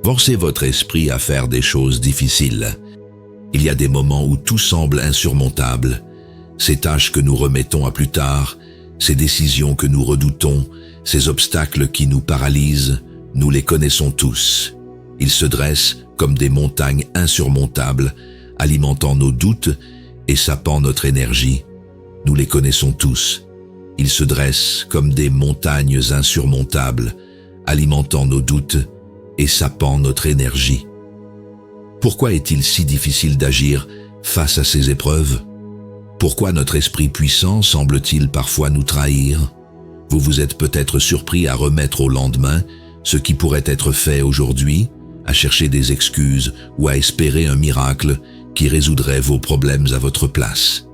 Forcez votre esprit à faire des choses difficiles. Il y a des moments où tout semble insurmontable. Ces tâches que nous remettons à plus tard, ces décisions que nous redoutons, ces obstacles qui nous paralysent, nous les connaissons tous. Ils se dressent comme des montagnes insurmontables, alimentant nos doutes et sapant notre énergie. Nous les connaissons tous. Ils se dressent comme des montagnes insurmontables, alimentant nos doutes et sapant notre énergie. Pourquoi est-il si difficile d'agir face à ces épreuves? Pourquoi notre esprit puissant semble-t-il parfois nous trahir? Vous vous êtes peut-être surpris à remettre au lendemain ce qui pourrait être fait aujourd'hui, à chercher des excuses ou à espérer un miracle qui résoudrait vos problèmes à votre place.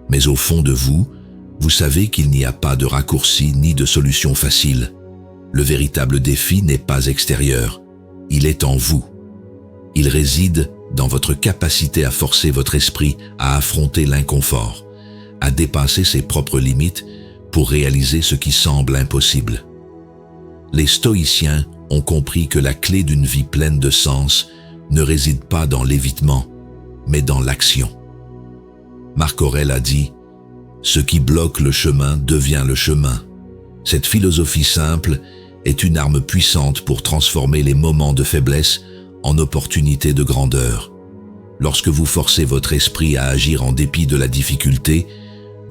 Mais au fond de vous, vous savez qu'il n'y a pas de raccourci ni de solution facile. Le véritable défi n'est pas extérieur, il est en vous. Il réside dans votre capacité à forcer votre esprit à affronter l'inconfort, à dépasser ses propres limites pour réaliser ce qui semble impossible. Les stoïciens ont compris que la clé d'une vie pleine de sens ne réside pas dans l'évitement, mais dans l'action. Marc Aurèle a dit « Ce qui bloque le chemin devient le chemin ». Cette philosophie simple est une arme puissante pour transformer les moments de faiblesse en opportunités de grandeur. Lorsque vous forcez votre esprit à agir en dépit de la difficulté,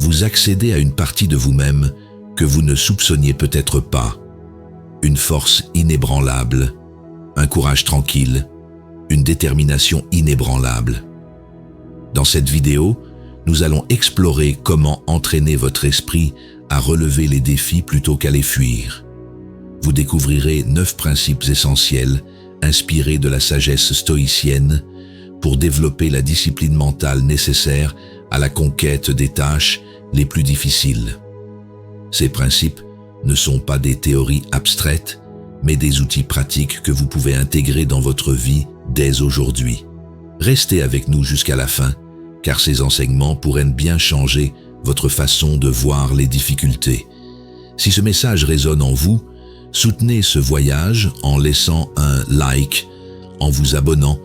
vous accédez à une partie de vous-même que vous ne soupçonniez peut-être pas. Une force inébranlable, un courage tranquille, une détermination inébranlable. Dans cette vidéo, nous allons explorer comment entraîner votre esprit à relever les défis plutôt qu'à les fuir. Vous découvrirez 9 principes essentiels inspirés de la sagesse stoïcienne pour développer la discipline mentale nécessaire à la conquête des tâches les plus difficiles. Ces principes ne sont pas des théories abstraites, mais des outils pratiques que vous pouvez intégrer dans votre vie dès aujourd'hui. Restez avec nous jusqu'à la fin, car ces enseignements pourraient bien changer votre façon de voir les difficultés. Si ce message résonne en vous, soutenez ce voyage en laissant un like, en vous abonnant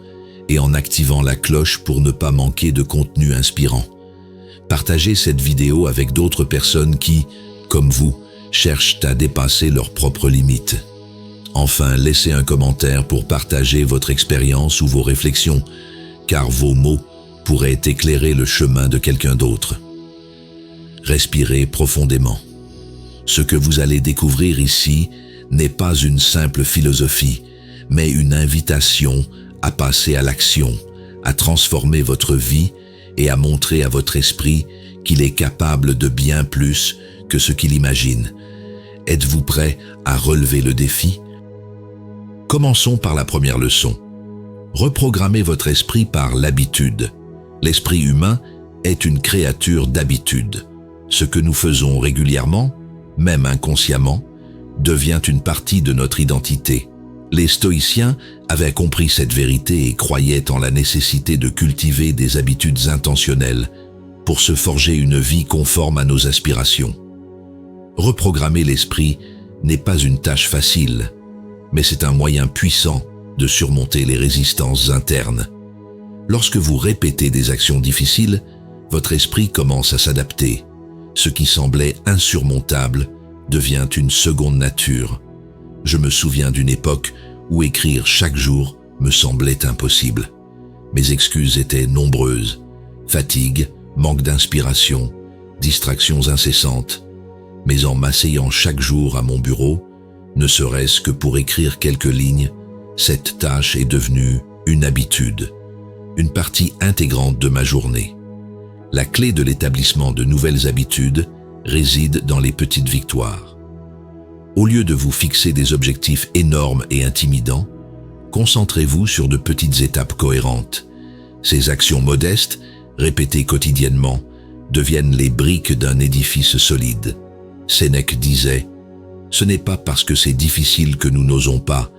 et en activant la cloche pour ne pas manquer de contenu inspirant. Partagez cette vidéo avec d'autres personnes qui, comme vous, cherchent à dépasser leurs propres limites. Enfin, laissez un commentaire pour partager votre expérience ou vos réflexions, car vos mots pourraient éclairer le chemin de quelqu'un d'autre. Respirez profondément. Ce que vous allez découvrir ici n'est pas une simple philosophie, mais une invitation à passer à l'action, à transformer votre vie et à montrer à votre esprit qu'il est capable de bien plus que ce qu'il imagine. Êtes-vous prêt à relever le défi? Commençons par la première leçon. Reprogrammez votre esprit par l'habitude. L'esprit humain est une créature d'habitude. Ce que nous faisons régulièrement, même inconsciemment, devient une partie de notre identité. Les stoïciens avaient compris cette vérité et croyaient en la nécessité de cultiver des habitudes intentionnelles pour se forger une vie conforme à nos aspirations. Reprogrammer l'esprit n'est pas une tâche facile, mais c'est un moyen puissant de surmonter les résistances internes. Lorsque vous répétez des actions difficiles, votre esprit commence à s'adapter. Ce qui semblait insurmontable devient une seconde nature. Je me souviens d'une époque où écrire chaque jour me semblait impossible. Mes excuses étaient nombreuses. Fatigue, manque d'inspiration, distractions incessantes. Mais en m'asseyant chaque jour à mon bureau, ne serait-ce que pour écrire quelques lignes, cette tâche est devenue une habitude, une partie intégrante de ma journée. La clé de l'établissement de nouvelles habitudes réside dans les petites victoires. Au lieu de vous fixer des objectifs énormes et intimidants, concentrez-vous sur de petites étapes cohérentes. Ces actions modestes, répétées quotidiennement, deviennent les briques d'un édifice solide. Sénèque disait « Ce n'est pas parce que c'est difficile que nous n'osons pas,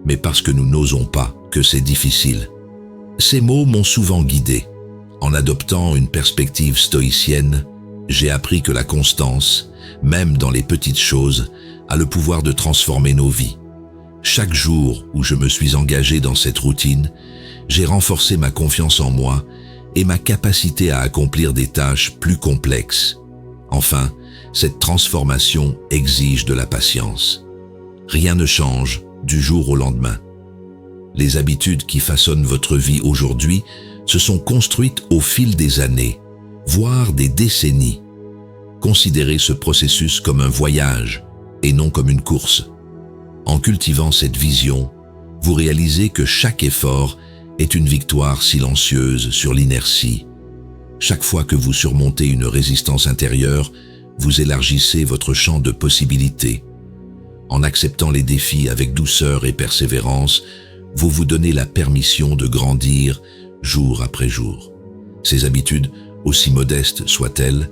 mais parce que nous n'osons pas que c'est difficile. » Ces mots m'ont souvent guidé. En adoptant une perspective stoïcienne, j'ai appris que la constance, même dans les petites choses, a le pouvoir de transformer nos vies. Chaque jour où je me suis engagé dans cette routine, j'ai renforcé ma confiance en moi et ma capacité à accomplir des tâches plus complexes. Enfin, cette transformation exige de la patience. Rien ne change du jour au lendemain. Les habitudes qui façonnent votre vie aujourd'hui se sont construites au fil des années, voire des décennies. Considérez ce processus comme un voyage et non comme une course. En cultivant cette vision, vous réalisez que chaque effort est une victoire silencieuse sur l'inertie. Chaque fois que vous surmontez une résistance intérieure, vous élargissez votre champ de possibilités. En acceptant les défis avec douceur et persévérance, vous vous donnez la permission de grandir jour après jour. Ces habitudes, aussi modestes soient-elles,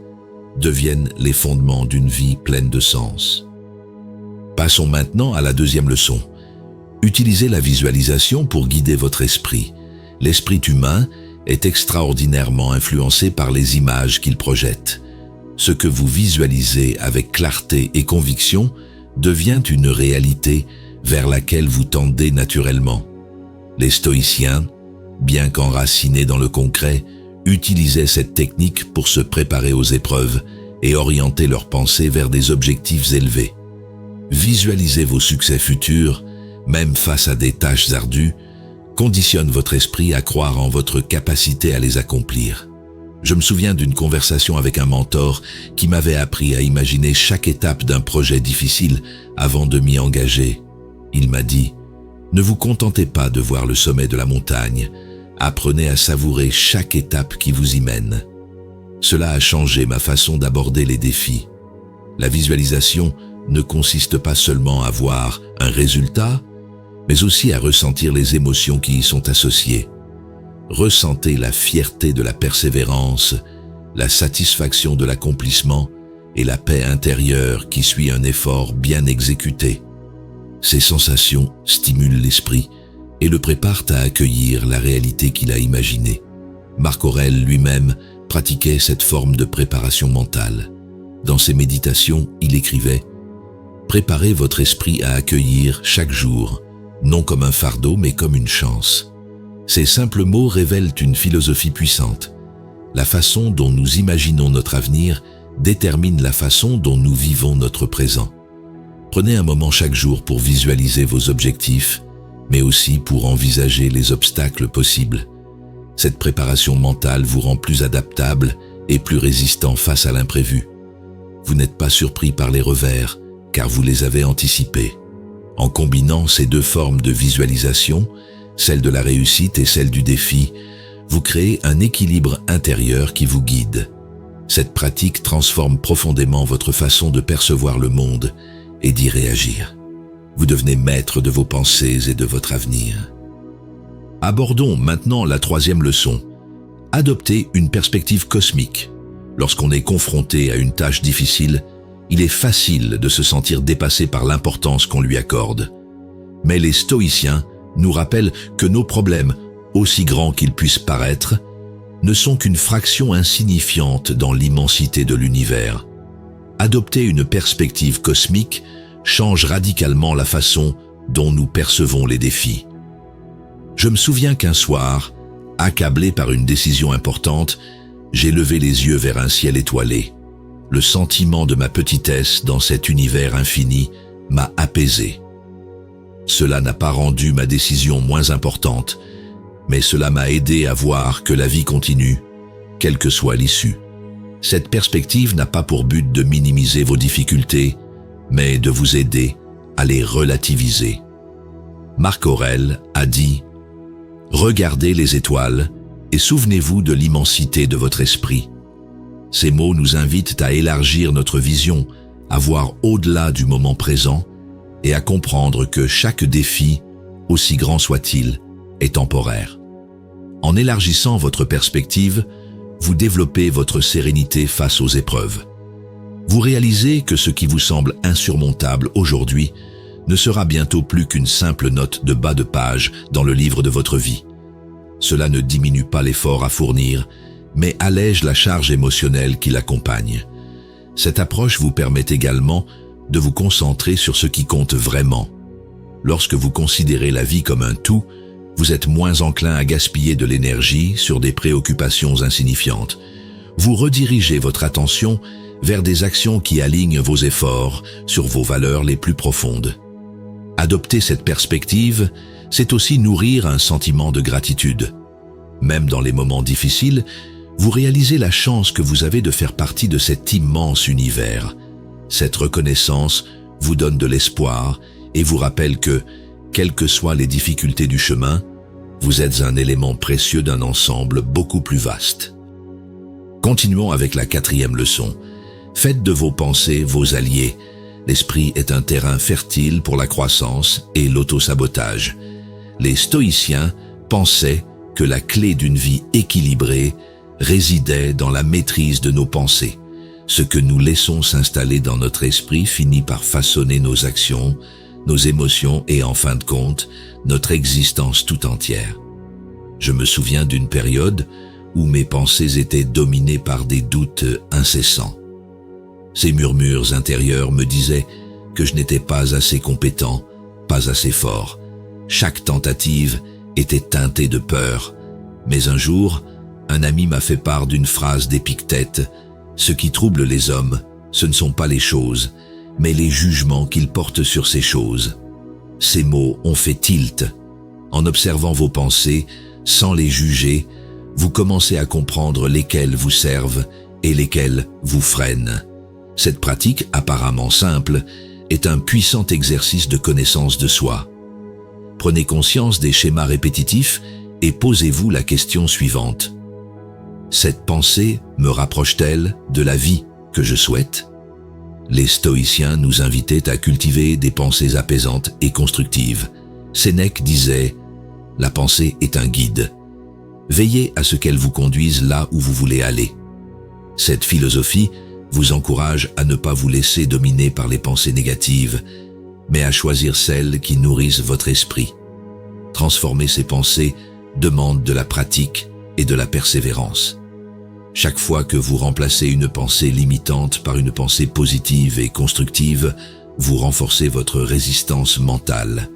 deviennent les fondements d'une vie pleine de sens. Passons maintenant à la deuxième leçon. Utilisez la visualisation pour guider votre esprit. L'esprit humain est extraordinairement influencé par les images qu'il projette. Ce que vous visualisez avec clarté et conviction devient une réalité vers laquelle vous tendez naturellement. Les stoïciens, bien qu'enracinés dans le concret, utilisaient cette technique pour se préparer aux épreuves et orienter leurs pensées vers des objectifs élevés. Visualiser vos succès futurs, même face à des tâches ardues, conditionne votre esprit à croire en votre capacité à les accomplir. Je me souviens d'une conversation avec un mentor qui m'avait appris à imaginer chaque étape d'un projet difficile avant de m'y engager. Il m'a dit « Ne vous contentez pas de voir le sommet de la montagne, apprenez à savourer chaque étape qui vous y mène. » Cela a changé ma façon d'aborder les défis. La visualisation ne consiste pas seulement à voir un résultat, mais aussi à ressentir les émotions qui y sont associées. Ressentez la fierté de la persévérance, la satisfaction de l'accomplissement et la paix intérieure qui suit un effort bien exécuté. Ces sensations stimulent l'esprit et le préparent à accueillir la réalité qu'il a imaginée. Marc Aurèle lui-même pratiquait cette forme de préparation mentale. Dans ses méditations, il écrivait « Préparez votre esprit à accueillir chaque jour, non comme un fardeau mais comme une chance. » Ces simples mots révèlent une philosophie puissante. La façon dont nous imaginons notre avenir détermine la façon dont nous vivons notre présent. Prenez un moment chaque jour pour visualiser vos objectifs, mais aussi pour envisager les obstacles possibles. Cette préparation mentale vous rend plus adaptable et plus résistant face à l'imprévu. Vous n'êtes pas surpris par les revers, car vous les avez anticipés. En combinant ces deux formes de visualisation, celle de la réussite et celle du défi, vous créez un équilibre intérieur qui vous guide. Cette pratique transforme profondément votre façon de percevoir le monde et d'y réagir. Vous devenez maître de vos pensées et de votre avenir. Abordons maintenant la troisième leçon. Adoptez une perspective cosmique. Lorsqu'on est confronté à une tâche difficile, il est facile de se sentir dépassé par l'importance qu'on lui accorde. Mais les stoïciens nous rappellent que nos problèmes, aussi grands qu'ils puissent paraître, ne sont qu'une fraction insignifiante dans l'immensité de l'univers. Adopter une perspective cosmique change radicalement la façon dont nous percevons les défis. Je me souviens qu'un soir, accablé par une décision importante, j'ai levé les yeux vers un ciel étoilé. Le sentiment de ma petitesse dans cet univers infini m'a apaisé. Cela n'a pas rendu ma décision moins importante, mais cela m'a aidé à voir que la vie continue, quelle que soit l'issue. Cette perspective n'a pas pour but de minimiser vos difficultés, mais de vous aider à les relativiser. Marc Aurèle a dit « Regardez les étoiles et souvenez-vous de l'immensité de votre esprit. » Ces mots nous invitent à élargir notre vision, à voir au-delà du moment présent et à comprendre que chaque défi, aussi grand soit-il, est temporaire. En élargissant votre perspective, vous développez votre sérénité face aux épreuves. Vous réalisez que ce qui vous semble insurmontable aujourd'hui ne sera bientôt plus qu'une simple note de bas de page dans le livre de votre vie. Cela ne diminue pas l'effort à fournir, mais allège la charge émotionnelle qui l'accompagne. Cette approche vous permet également de vous concentrer sur ce qui compte vraiment. Lorsque vous considérez la vie comme un tout, vous êtes moins enclin à gaspiller de l'énergie sur des préoccupations insignifiantes. Vous redirigez votre attention vers des actions qui alignent vos efforts sur vos valeurs les plus profondes. Adopter cette perspective, c'est aussi nourrir un sentiment de gratitude. Même dans les moments difficiles, vous réalisez la chance que vous avez de faire partie de cet immense univers. Cette reconnaissance vous donne de l'espoir et vous rappelle que, quelles que soient les difficultés du chemin, vous êtes un élément précieux d'un ensemble beaucoup plus vaste. Continuons avec la 4e leçon. Faites de vos pensées vos alliés. L'esprit est un terrain fertile pour la croissance et l'autosabotage. Les stoïciens pensaient que la clé d'une vie équilibrée résidait dans la maîtrise de nos pensées. Ce que nous laissons s'installer dans notre esprit finit par façonner nos actions, nos émotions et, en fin de compte, notre existence tout entière. Je me souviens d'une période où mes pensées étaient dominées par des doutes incessants. Ces murmures intérieurs me disaient que je n'étais pas assez compétent, pas assez fort. Chaque tentative était teintée de peur. Mais un jour, un ami m'a fait part d'une phrase d'Épictète. Ce qui trouble les hommes, ce ne sont pas les choses, mais les jugements qu'ils portent sur ces choses. Ces mots ont fait tilt. En observant vos pensées, sans les juger, vous commencez à comprendre lesquelles vous servent et lesquelles vous freinent. Cette pratique, apparemment simple, est un puissant exercice de connaissance de soi. Prenez conscience des schémas répétitifs et posez-vous la question suivante. Cette pensée me rapproche-t-elle de la vie que je souhaite? Les stoïciens nous invitaient à cultiver des pensées apaisantes et constructives. Sénèque disait « La pensée est un guide. Veillez à ce qu'elle vous conduise là où vous voulez aller. » Cette philosophie vous encourage à ne pas vous laisser dominer par les pensées négatives, mais à choisir celles qui nourrissent votre esprit. Transformer ces pensées demande de la pratique et de la persévérance. Chaque fois que vous remplacez une pensée limitante par une pensée positive et constructive, vous renforcez votre résistance mentale.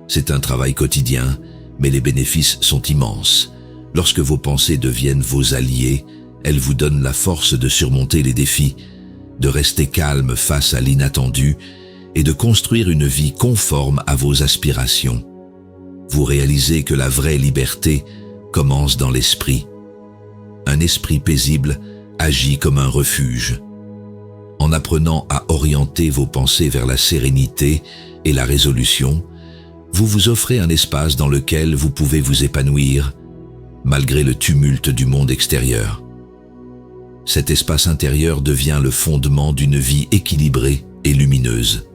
C'est un travail quotidien, mais les bénéfices sont immenses. Lorsque vos pensées deviennent vos alliés, elles vous donnent la force de surmonter les défis, de rester calme face à l'inattendu et de construire une vie conforme à vos aspirations. Vous réalisez que la vraie liberté commence dans l'esprit. Un esprit paisible agit comme un refuge. En apprenant à orienter vos pensées vers la sérénité et la résolution, vous vous offrez un espace dans lequel vous pouvez vous épanouir, malgré le tumulte du monde extérieur. Cet espace intérieur devient le fondement d'une vie équilibrée et lumineuse.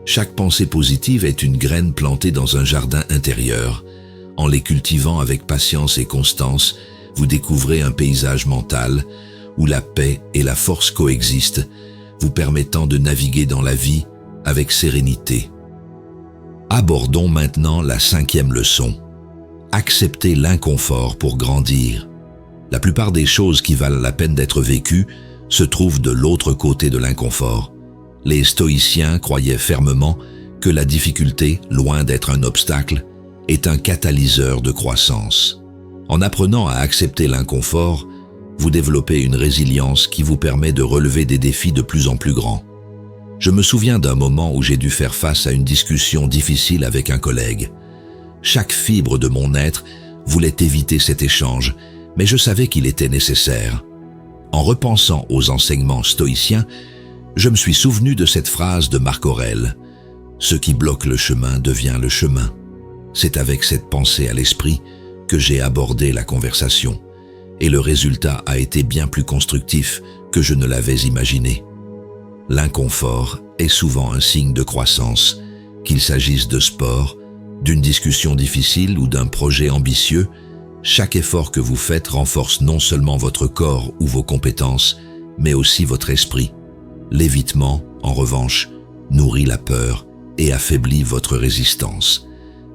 Chaque pensée positive est une graine plantée dans un jardin intérieur. En les cultivant avec patience et constance, vous découvrez un paysage mental où la paix et la force coexistent, vous permettant de naviguer dans la vie avec sérénité. Abordons maintenant la 5e leçon. Accepter l'inconfort pour grandir. La plupart des choses qui valent la peine d'être vécues se trouvent de l'autre côté de l'inconfort. Les stoïciens croyaient fermement que la difficulté, loin d'être un obstacle, est un catalyseur de croissance. En apprenant à accepter l'inconfort, vous développez une résilience qui vous permet de relever des défis de plus en plus grands. Je me souviens d'un moment où j'ai dû faire face à une discussion difficile avec un collègue. Chaque fibre de mon être voulait éviter cet échange, mais je savais qu'il était nécessaire. En repensant aux enseignements stoïciens, je me suis souvenu de cette phrase de Marc Aurèle. « Ce qui bloque le chemin devient le chemin ». C'est avec cette pensée à l'esprit que j'ai abordé la conversation, et le résultat a été bien plus constructif que je ne l'avais imaginé. L'inconfort est souvent un signe de croissance, qu'il s'agisse de sport, d'une discussion difficile ou d'un projet ambitieux. Chaque effort que vous faites renforce non seulement votre corps ou vos compétences, mais aussi votre esprit. L'évitement, en revanche, nourrit la peur et affaiblit votre résistance.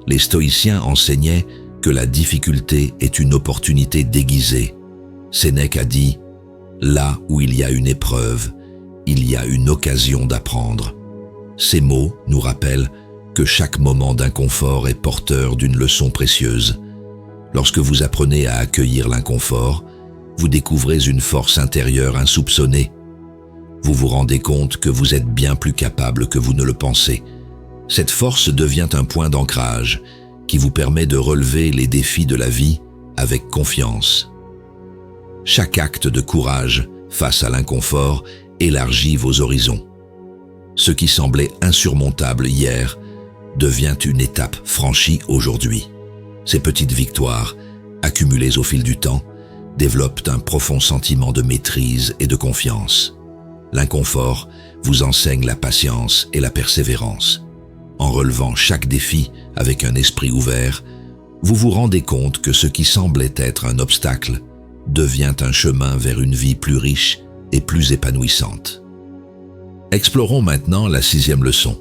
Les stoïciens enseignaient que la difficulté est une opportunité déguisée. Sénèque a dit « Là où il y a une épreuve, il y a une occasion d'apprendre ». Ces mots nous rappellent que chaque moment d'inconfort est porteur d'une leçon précieuse. Lorsque vous apprenez à accueillir l'inconfort, vous découvrez une force intérieure insoupçonnée. Vous vous rendez compte que vous êtes bien plus capable que vous ne le pensez. Cette force devient un point d'ancrage qui vous permet de relever les défis de la vie avec confiance. Chaque acte de courage face à l'inconfort élargit vos horizons. Ce qui semblait insurmontable hier devient une étape franchie aujourd'hui. Ces petites victoires, accumulées au fil du temps, développent un profond sentiment de maîtrise et de confiance. L'inconfort vous enseigne la patience et la persévérance. En relevant chaque défi avec un esprit ouvert, vous vous rendez compte que ce qui semblait être un obstacle devient un chemin vers une vie plus riche et plus épanouissante. Explorons maintenant la 6e leçon.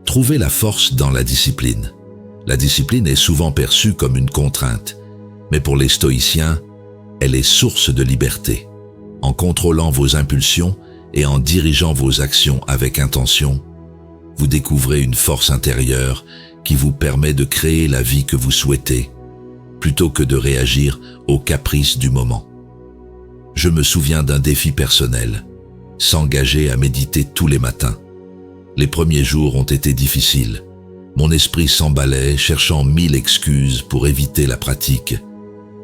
Trouvez la force dans la discipline. La discipline est souvent perçue comme une contrainte, mais pour les stoïciens, elle est source de liberté. En contrôlant vos impulsions et en dirigeant vos actions avec intention, vous découvrez une force intérieure qui vous permet de créer la vie que vous souhaitez, plutôt que de réagir aux caprices du moment. Je me souviens d'un défi personnel, s'engager à méditer tous les matins. Les premiers jours ont été difficiles. Mon esprit s'emballait, cherchant 1000 excuses pour éviter la pratique.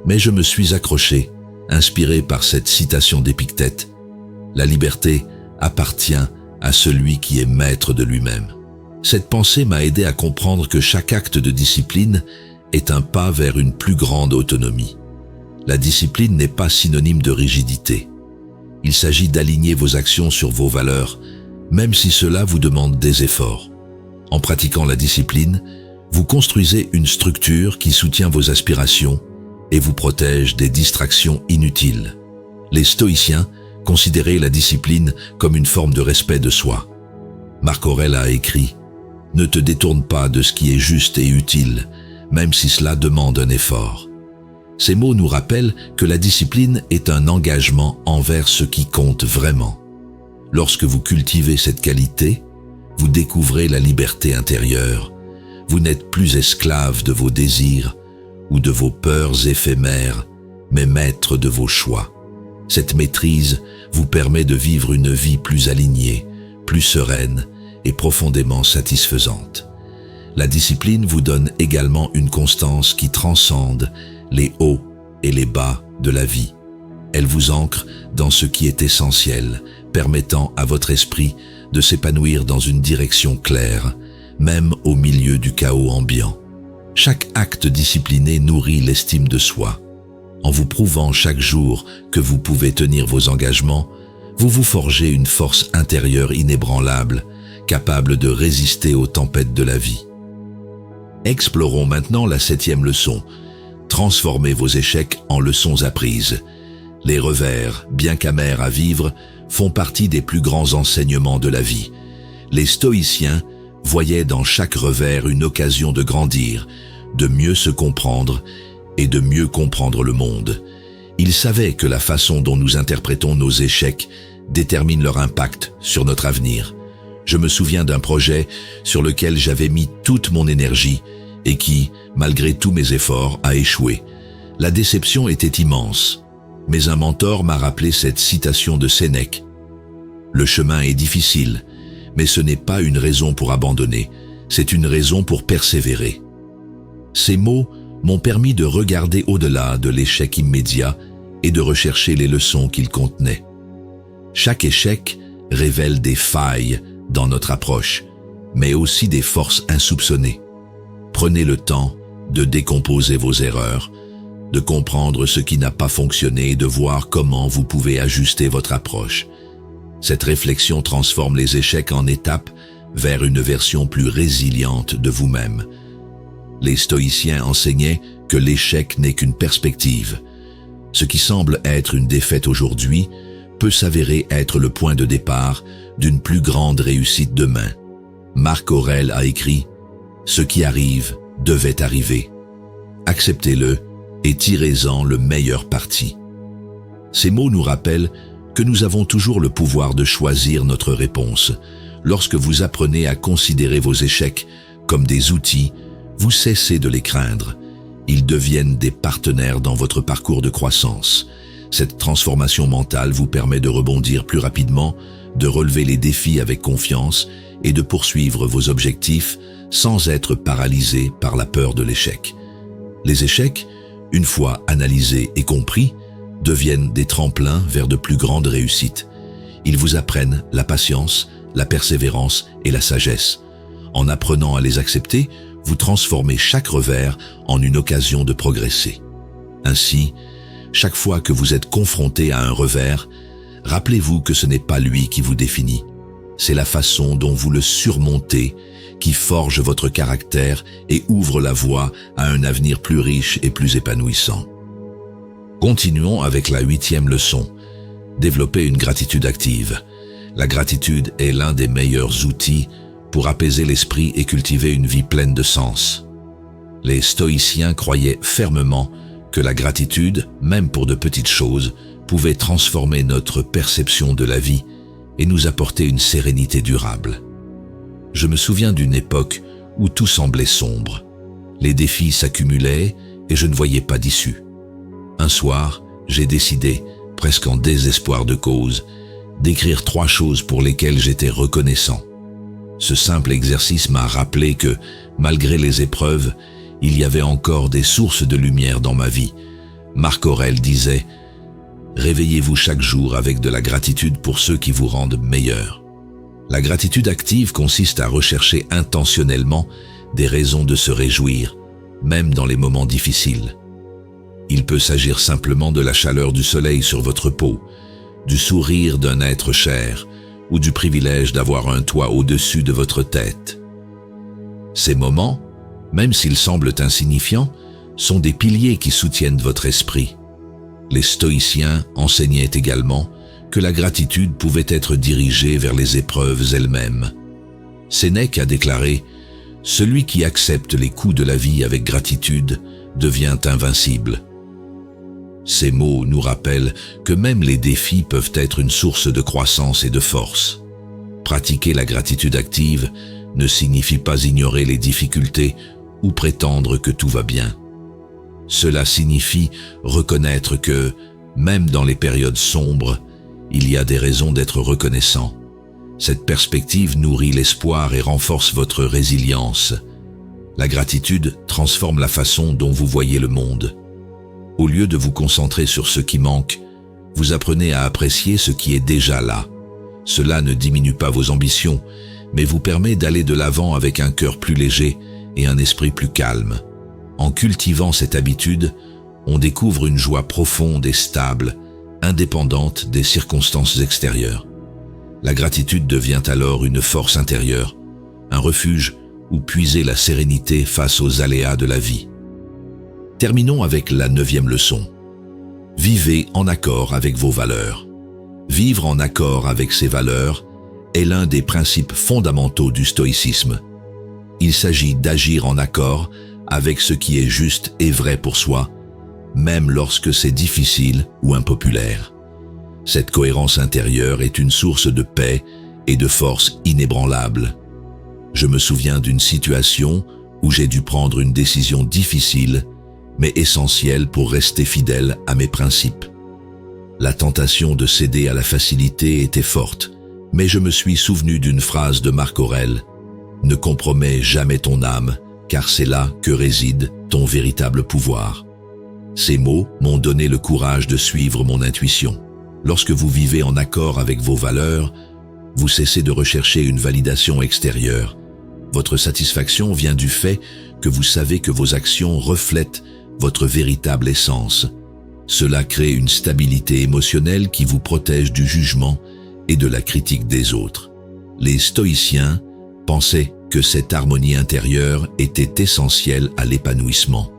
Mais je me suis accroché, inspiré par cette citation d'Épictète. La liberté appartient à celui qui est maître de lui-même. Cette pensée m'a aidé à comprendre que chaque acte de discipline est un pas vers une plus grande autonomie. La discipline n'est pas synonyme de rigidité. Il s'agit d'aligner vos actions sur vos valeurs, même si cela vous demande des efforts. En pratiquant la discipline, vous construisez une structure qui soutient vos aspirations et vous protège des distractions inutiles. Les stoïciens considéraient la discipline comme une forme de respect de soi. Marc Aurèle a écrit « Ne te détourne pas de ce qui est juste et utile, même si cela demande un effort. » Ces mots nous rappellent que la discipline est un engagement envers ce qui compte vraiment. Lorsque vous cultivez cette qualité, vous découvrez la liberté intérieure. Vous n'êtes plus esclave de vos désirs ou de vos peurs éphémères, mais maître de vos choix. Cette maîtrise vous permet de vivre une vie plus alignée, plus sereine et profondément satisfaisante. La discipline vous donne également une constance qui transcende les hauts et les bas de la vie. Elle vous ancre dans ce qui est essentiel, permettant à votre esprit de s'épanouir dans une direction claire, même au milieu du chaos ambiant. Chaque acte discipliné nourrit l'estime de soi. En vous prouvant chaque jour que vous pouvez tenir vos engagements, vous vous forgez une force intérieure inébranlable, capable de résister aux tempêtes de la vie. Explorons maintenant la 7e leçon. Transformez vos échecs en leçons apprises. Les revers, bien qu'amers à vivre, font partie des plus grands enseignements de la vie. Les stoïciens voyaient dans chaque revers une occasion de grandir, de mieux se comprendre et de mieux comprendre le monde. Ils savaient que la façon dont nous interprétons nos échecs détermine leur impact sur notre avenir. Je me souviens d'un projet sur lequel j'avais mis toute mon énergie et qui, malgré tous mes efforts, a échoué. La déception était immense, mais un mentor m'a rappelé cette citation de Sénèque. « Le chemin est difficile, mais ce n'est pas une raison pour abandonner, c'est une raison pour persévérer. » Ces mots m'ont permis de regarder au-delà de l'échec immédiat et de rechercher les leçons qu'il contenait. Chaque échec révèle des failles dans notre approche, mais aussi des forces insoupçonnées. Prenez le temps de décomposer vos erreurs, de comprendre ce qui n'a pas fonctionné et de voir comment vous pouvez ajuster votre approche. Cette réflexion transforme les échecs en étapes vers une version plus résiliente de vous-même. Les stoïciens enseignaient que l'échec n'est qu'une perspective. Ce qui semble être une défaite aujourd'hui peut s'avérer être le point de départ d'une plus grande réussite demain. Marc Aurèle a écrit « Ce qui arrive devait arriver. Acceptez-le et tirez-en le meilleur parti. » Ces mots nous rappellent que nous avons toujours le pouvoir de choisir notre réponse. Lorsque vous apprenez à considérer vos échecs comme des outils, vous cessez de les craindre. Ils deviennent des partenaires dans votre parcours de croissance. Cette transformation mentale vous permet de rebondir plus rapidement, de relever les défis avec confiance et de poursuivre vos objectifs sans être paralysé par la peur de l'échec. Les échecs, une fois analysés et compris, deviennent des tremplins vers de plus grandes réussites. Ils vous apprennent la patience, la persévérance et la sagesse. En apprenant à les accepter, vous transformez chaque revers en une occasion de progresser. Ainsi, chaque fois que vous êtes confronté à un revers, rappelez-vous que ce n'est pas lui qui vous définit. C'est la façon dont vous le surmontez qui forge votre caractère et ouvre la voie à un avenir plus riche et plus épanouissant. Continuons avec la 8e leçon. Développer une gratitude active. La gratitude est l'un des meilleurs outils pour apaiser l'esprit et cultiver une vie pleine de sens. Les stoïciens croyaient fermement que la gratitude, même pour de petites choses, pouvait transformer notre perception de la vie et nous apporter une sérénité durable. Je me souviens d'une époque où tout semblait sombre. Les défis s'accumulaient et je ne voyais pas d'issue. Un soir, j'ai décidé, presque en désespoir de cause, d'écrire 3 choses pour lesquelles j'étais reconnaissant. Ce simple exercice m'a rappelé que, malgré les épreuves, il y avait encore des sources de lumière dans ma vie. Marc Aurèle disait « Réveillez-vous chaque jour avec de la gratitude pour ceux qui vous rendent meilleur ». La gratitude active consiste à rechercher intentionnellement des raisons de se réjouir, même dans les moments difficiles. Il peut s'agir simplement de la chaleur du soleil sur votre peau, du sourire d'un être cher ou du privilège d'avoir un toit au-dessus de votre tête. Ces moments, même s'ils semblent insignifiants, sont des piliers qui soutiennent votre esprit. Les stoïciens enseignaient également que la gratitude pouvait être dirigée vers les épreuves elles-mêmes. Sénèque a déclaré « Celui qui accepte les coups de la vie avec gratitude devient invincible ». Ces mots nous rappellent que même les défis peuvent être une source de croissance et de force. Pratiquer la gratitude active ne signifie pas ignorer les difficultés ou prétendre que tout va bien. Cela signifie reconnaître que, même dans les périodes sombres, il y a des raisons d'être reconnaissant. Cette perspective nourrit l'espoir et renforce votre résilience. La gratitude transforme la façon dont vous voyez le monde. Au lieu de vous concentrer sur ce qui manque, vous apprenez à apprécier ce qui est déjà là. Cela ne diminue pas vos ambitions, mais vous permet d'aller de l'avant avec un cœur plus léger et un esprit plus calme. En cultivant cette habitude, on découvre une joie profonde et stable, indépendante des circonstances extérieures. La gratitude devient alors une force intérieure, un refuge où puiser la sérénité face aux aléas de la vie. Terminons avec la 9e leçon. Vivez en accord avec vos valeurs. Vivre en accord avec ses valeurs est l'un des principes fondamentaux du stoïcisme. Il s'agit d'agir en accord avec ce qui est juste et vrai pour soi, même lorsque c'est difficile ou impopulaire. Cette cohérence intérieure est une source de paix et de force inébranlable. Je me souviens d'une situation où j'ai dû prendre une décision difficile, mais essentielle pour rester fidèle à mes principes. La tentation de céder à la facilité était forte, mais je me suis souvenu d'une phrase de Marc Aurèle « Ne compromets jamais ton âme, car c'est là que réside ton véritable pouvoir ». Ces mots m'ont donné le courage de suivre mon intuition. Lorsque vous vivez en accord avec vos valeurs, vous cessez de rechercher une validation extérieure. Votre satisfaction vient du fait que vous savez que vos actions reflètent votre véritable essence. Cela crée une stabilité émotionnelle qui vous protège du jugement et de la critique des autres. Les stoïciens pensaient que cette harmonie intérieure était essentielle à l'épanouissement.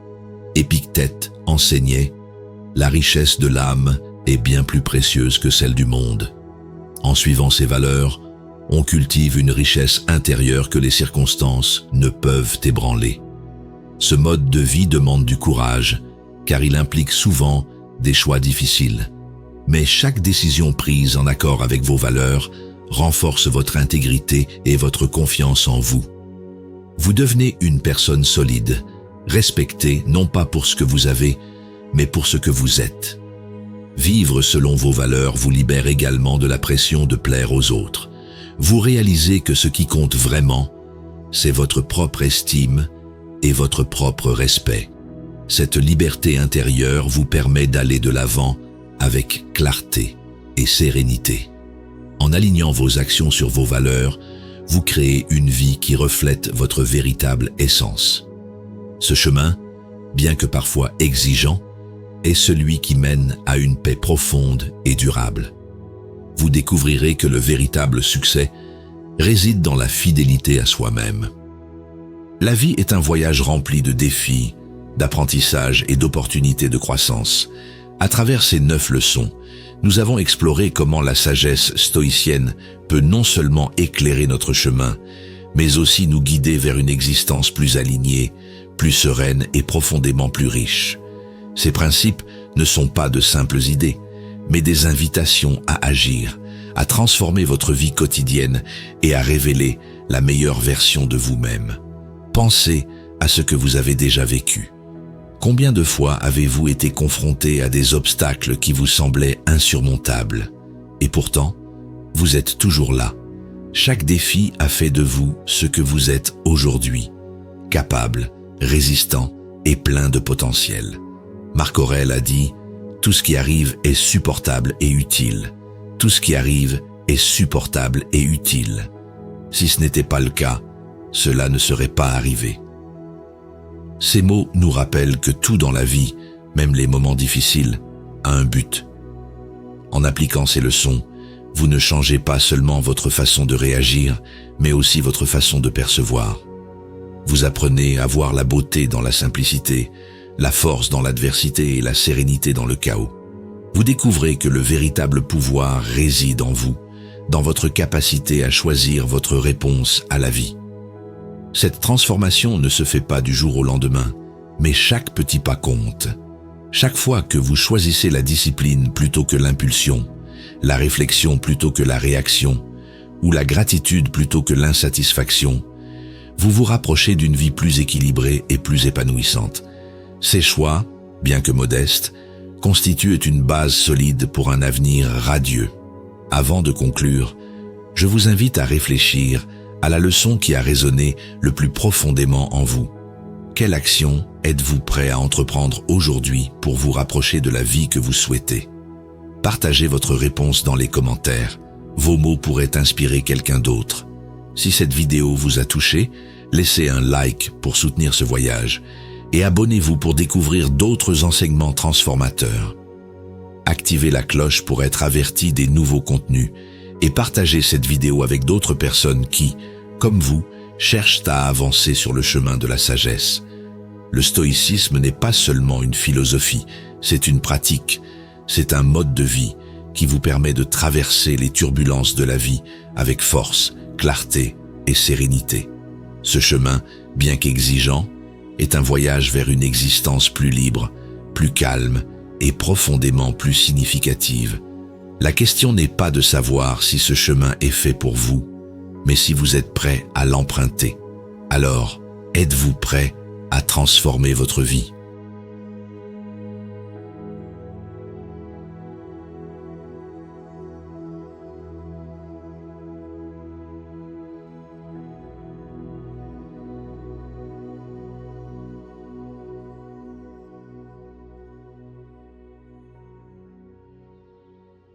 Épictète enseignait « La richesse de l'âme est bien plus précieuse que celle du monde ». En suivant ces valeurs, on cultive une richesse intérieure que les circonstances ne peuvent ébranler. Ce mode de vie demande du courage, car il implique souvent des choix difficiles. Mais chaque décision prise en accord avec vos valeurs renforce votre intégrité et votre confiance en vous. Vous devenez une personne solide, respectée non pas pour ce que vous avez, mais pour ce que vous êtes. Vivre selon vos valeurs vous libère également de la pression de plaire aux autres. Vous réalisez que ce qui compte vraiment, c'est votre propre estime et votre propre respect. Cette liberté intérieure vous permet d'aller de l'avant avec clarté et sérénité. En alignant vos actions sur vos valeurs, vous créez une vie qui reflète votre véritable essence. Ce chemin, bien que parfois exigeant, est celui qui mène à une paix profonde et durable. Vous découvrirez que le véritable succès réside dans la fidélité à soi-même. La vie est un voyage rempli de défis, d'apprentissage et d'opportunités de croissance. À travers ces 9 leçons, nous avons exploré comment la sagesse stoïcienne peut non seulement éclairer notre chemin, mais aussi nous guider vers une existence plus alignée, plus sereine et profondément plus riche. Ces principes ne sont pas de simples idées, mais des invitations à agir, à transformer votre vie quotidienne et à révéler la meilleure version de vous-même. Pensez à ce que vous avez déjà vécu. Combien de fois avez-vous été confronté à des obstacles qui vous semblaient insurmontables? Et pourtant, vous êtes toujours là. Chaque défi a fait de vous ce que vous êtes aujourd'hui, capable, résistant et plein de potentiel. Marc Aurèle a dit « Tout ce qui arrive est supportable et utile. Tout ce qui arrive est supportable et utile. Si ce n'était pas le cas, cela ne serait pas arrivé. » Ces mots nous rappellent que tout dans la vie, même les moments difficiles, a un but. En appliquant ces leçons, vous ne changez pas seulement votre façon de réagir, mais aussi votre façon de percevoir. Vous apprenez à voir la beauté dans la simplicité, la force dans l'adversité et la sérénité dans le chaos. Vous découvrez que le véritable pouvoir réside en vous, dans votre capacité à choisir votre réponse à la vie. Cette transformation ne se fait pas du jour au lendemain, mais chaque petit pas compte. Chaque fois que vous choisissez la discipline plutôt que l'impulsion, la réflexion plutôt que la réaction, ou la gratitude plutôt que l'insatisfaction, vous vous rapprochez d'une vie plus équilibrée et plus épanouissante. Ces choix, bien que modestes, constituent une base solide pour un avenir radieux. Avant de conclure, je vous invite à réfléchir à la leçon qui a résonné le plus profondément en vous. Quelle action êtes-vous prêt à entreprendre aujourd'hui pour vous rapprocher de la vie que vous souhaitez? Partagez votre réponse dans les commentaires. Vos mots pourraient inspirer quelqu'un d'autre. Si cette vidéo vous a touché, laissez un like pour soutenir ce voyage et abonnez-vous pour découvrir d'autres enseignements transformateurs. Activez la cloche pour être averti des nouveaux contenus et partagez cette vidéo avec d'autres personnes qui, comme vous, cherchent à avancer sur le chemin de la sagesse. Le stoïcisme n'est pas seulement une philosophie, c'est une pratique, c'est un mode de vie qui vous permet de traverser les turbulences de la vie avec force, clarté et sérénité. Ce chemin, bien qu'exigeant, est un voyage vers une existence plus libre, plus calme et profondément plus significative. La question n'est pas de savoir si ce chemin est fait pour vous, mais si vous êtes prêt à l'emprunter. Alors, êtes-vous prêt à transformer votre vie?